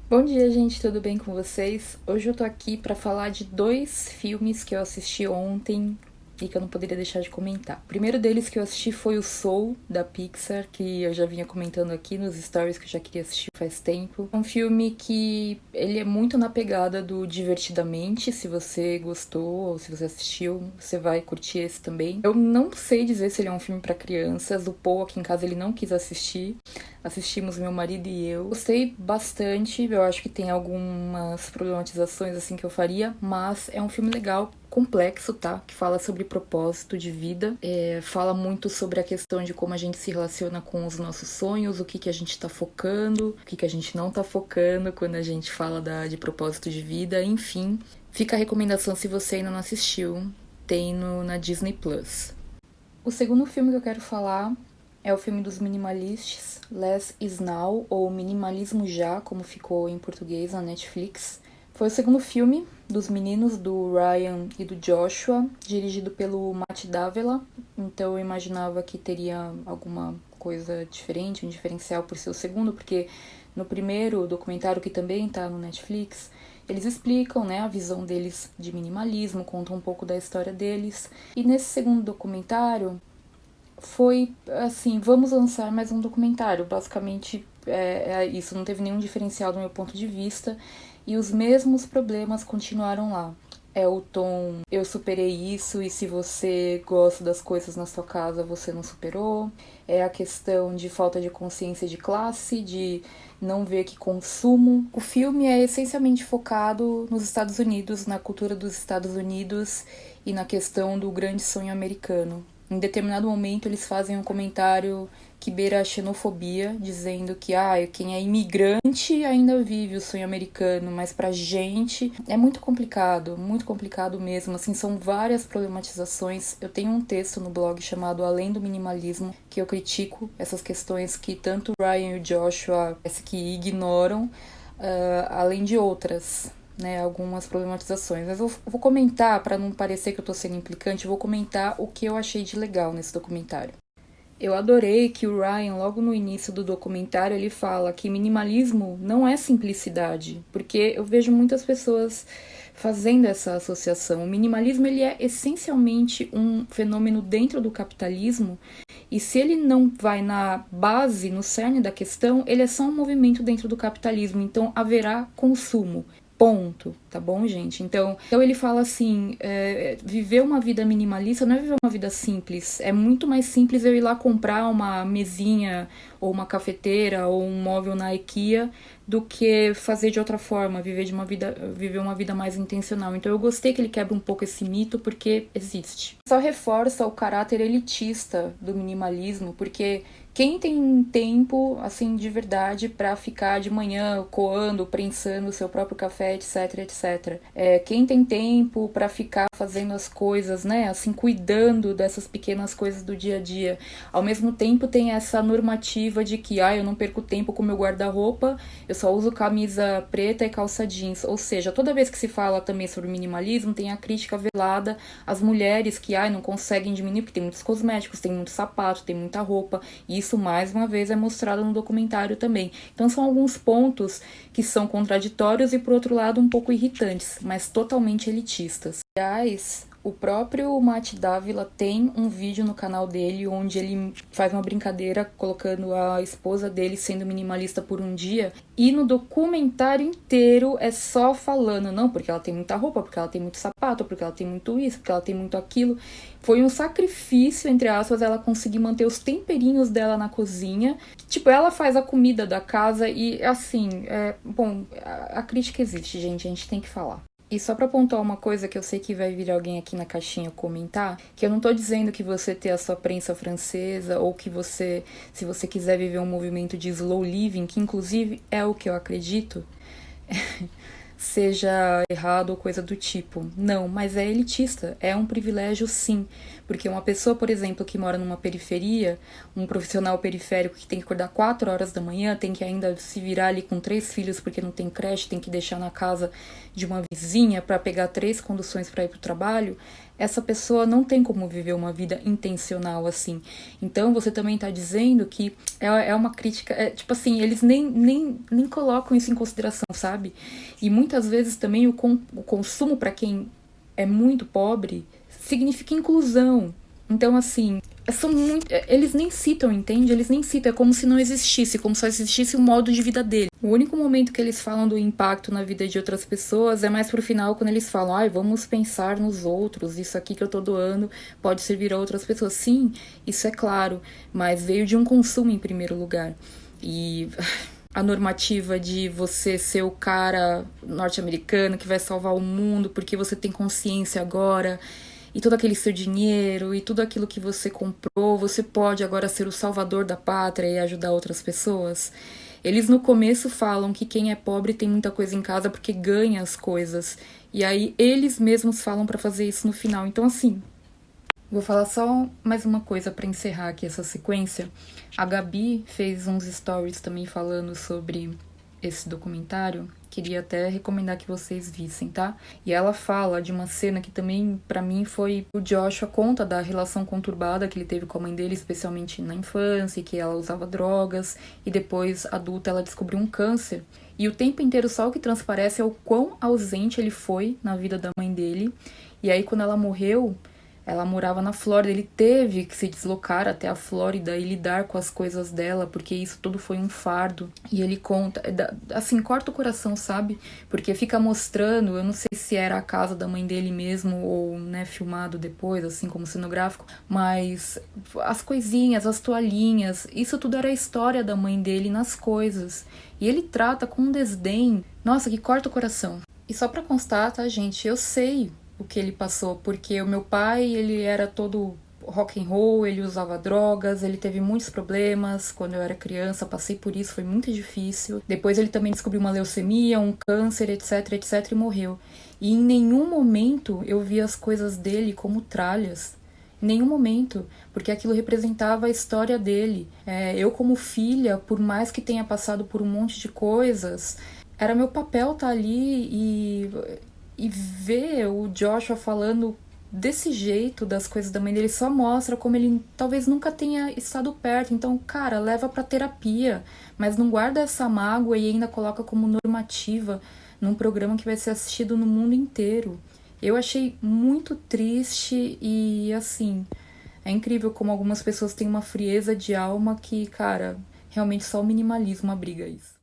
Bom dia, gente, tudo bem com vocês? Hoje eu tô aqui pra falar de dois filmes que eu assisti ontem e que eu não poderia deixar de comentar. O primeiro deles que eu assisti foi o Soul, da Pixar, que eu já vinha comentando aqui nos stories que eu já queria assistir faz tempo. É um filme que ele é muito na pegada do Divertidamente. Se você gostou ou se você assistiu, você vai curtir esse também. Eu não sei dizer se ele é um filme pra crianças. O Paul aqui em casa ele não quis assistir. Assistimos meu marido e eu. Gostei bastante, eu acho que tem algumas problematizações assim que eu faria, mas é um filme legal, complexo, tá? Que fala sobre propósito de vida, fala muito sobre a questão de como a gente se relaciona com os nossos sonhos, o que, que a gente tá focando, o que, que a gente não tá focando quando a gente fala de propósito de vida, enfim. Fica a recomendação se você ainda não assistiu, tem na Disney Plus. O segundo filme que eu quero falar é o filme dos minimalistas, Less is Now, ou Minimalismo Já, como ficou em português na Netflix. Foi o segundo filme dos meninos, do Ryan e do Joshua, dirigido pelo Matt Davella. Então eu imaginava que teria alguma coisa diferente, um diferencial por ser o segundo, porque no primeiro documentário, que também tá no Netflix, eles explicam, né, a visão deles de minimalismo, contam um pouco da história deles. E nesse segundo documentário, foi assim, vamos lançar mais um documentário. Basicamente é isso, não teve nenhum diferencial do meu ponto de vista. E os mesmos problemas continuaram lá. É o tom, eu superei isso e se você gosta das coisas na sua casa, você não superou. É a questão de falta de consciência de classe, de não ver que consumo. O filme é essencialmente focado nos Estados Unidos, na cultura dos Estados Unidos e na questão do grande sonho americano. Em determinado momento eles fazem um comentário que beira a xenofobia, dizendo que quem é imigrante ainda vive o sonho americano, mas pra gente é muito complicado mesmo, assim, são várias problematizações. Eu tenho um texto no blog chamado Além do Minimalismo, que eu critico essas questões que tanto o Ryan e o Joshua parece que ignoram, além de outras, né, algumas problematizações. Mas eu vou comentar, para não parecer que eu tô sendo implicante, eu vou comentar o que eu achei de legal nesse documentário. Eu adorei que o Ryan, logo no início do documentário, ele fala que minimalismo não é simplicidade, porque eu vejo muitas pessoas fazendo essa associação. O minimalismo ele é essencialmente um fenômeno dentro do capitalismo, e se ele não vai na base, no cerne da questão, ele é só um movimento dentro do capitalismo, então haverá consumo. Ponto, tá bom, gente? Então ele fala assim, viver uma vida minimalista não é viver uma vida simples. É muito mais simples eu ir lá comprar uma mesinha ou uma cafeteira ou um móvel na IKEA do que fazer de outra forma, viver uma vida mais intencional. Então eu gostei que ele quebra um pouco esse mito, porque existe. Só reforça o caráter elitista do minimalismo, porque quem tem tempo, assim, de verdade, pra ficar de manhã coando, prensando o seu próprio café, etc, etc. Quem tem tempo pra ficar fazendo as coisas, né, assim, cuidando dessas pequenas coisas do dia a dia. Ao mesmo tempo tem essa normativa de que, eu não perco tempo com o meu guarda-roupa, eu só uso camisa preta e calça jeans. Ou seja, toda vez que se fala também sobre minimalismo, tem a crítica velada às mulheres que, não conseguem diminuir, porque tem muitos cosméticos, tem muito sapato, tem muita roupa, e isso, mais uma vez, é mostrado no documentário também. Então, são alguns pontos que são contraditórios e, por outro lado, um pouco irritantes, mas totalmente elitistas. Aliás, o próprio Matt Davila tem um vídeo no canal dele onde ele faz uma brincadeira colocando a esposa dele sendo minimalista por um dia, e no documentário inteiro é só falando, não, porque ela tem muita roupa, porque ela tem muito sapato, porque ela tem muito isso, porque ela tem muito aquilo. Foi um sacrifício, entre aspas, ela conseguir manter os temperinhos dela na cozinha. Tipo, ela faz a comida da casa e, assim, a crítica existe, gente, a gente tem que falar. E só pra pontuar uma coisa que eu sei que vai vir alguém aqui na caixinha comentar, que eu não tô dizendo que você ter a sua prensa francesa ou que você, se você quiser viver um movimento de slow living, que inclusive é o que eu acredito, seja errado ou coisa do tipo. Não, mas é elitista, é um privilégio sim. Porque uma pessoa, por exemplo, que mora numa periferia, um profissional periférico que tem que acordar 4 horas da manhã, tem que ainda se virar ali com 3 filhos porque não tem creche, tem que deixar na casa de uma vizinha para pegar 3 conduções para ir pro trabalho, essa pessoa não tem como viver uma vida intencional assim. Então você também tá dizendo que é uma crítica, tipo assim, eles nem colocam isso em consideração, sabe? E muitas vezes também o consumo para quem é muito pobre significa inclusão. Então, assim, eles nem citam, entende? Eles nem citam, é como se não existisse, como só existisse o modo de vida dele. O único momento que eles falam do impacto na vida de outras pessoas é mais pro final, quando eles falam, vamos pensar nos outros, isso aqui que eu tô doando pode servir a outras pessoas. Sim, isso é claro, mas veio de um consumo em primeiro lugar. E a normativa de você ser o cara norte-americano que vai salvar o mundo porque você tem consciência agora, e todo aquele seu dinheiro e tudo aquilo que você comprou, você pode agora ser o salvador da pátria e ajudar outras pessoas. Eles no começo falam que quem é pobre tem muita coisa em casa porque ganha as coisas. E aí eles mesmos falam pra fazer isso no final. Então assim, vou falar só mais uma coisa pra encerrar aqui essa sequência. A Gabi fez uns stories também falando sobre esse documentário, queria até recomendar que vocês vissem, tá? E ela fala de uma cena que também, pra mim, foi o Joshua conta da relação conturbada que ele teve com a mãe dele, especialmente na infância, que ela usava drogas, e depois, adulta, ela descobriu um câncer. E o tempo inteiro só o que transparece é o quão ausente ele foi na vida da mãe dele. E aí, quando ela morreu, ela morava na Flórida, ele teve que se deslocar até a Flórida e lidar com as coisas dela, porque isso tudo foi um fardo. E ele conta, assim, corta o coração, sabe? Porque fica mostrando, eu não sei se era a casa da mãe dele mesmo ou, né, filmado depois, assim, como cenográfico, mas as coisinhas, as toalhinhas, isso tudo era a história da mãe dele nas coisas. E ele trata com um desdém, nossa, que corta o coração. E só pra constar, tá, gente, eu sei o que ele passou, porque o meu pai, ele era todo rock and roll, ele usava drogas, ele teve muitos problemas quando eu era criança, passei por isso, foi muito difícil. Depois ele também descobriu uma leucemia, um câncer, etc, etc, e morreu. E em nenhum momento eu vi as coisas dele como tralhas. Em nenhum momento, porque aquilo representava a história dele. Eu como filha, por mais que tenha passado por um monte de coisas, era meu papel estar ali e ver o Joshua falando desse jeito das coisas da mãe dele só mostra como ele talvez nunca tenha estado perto. Então, cara, leva pra terapia, mas não guarda essa mágoa e ainda coloca como normativa num programa que vai ser assistido no mundo inteiro. Eu achei muito triste e, assim, é incrível como algumas pessoas têm uma frieza de alma que, cara, realmente só o minimalismo abriga isso.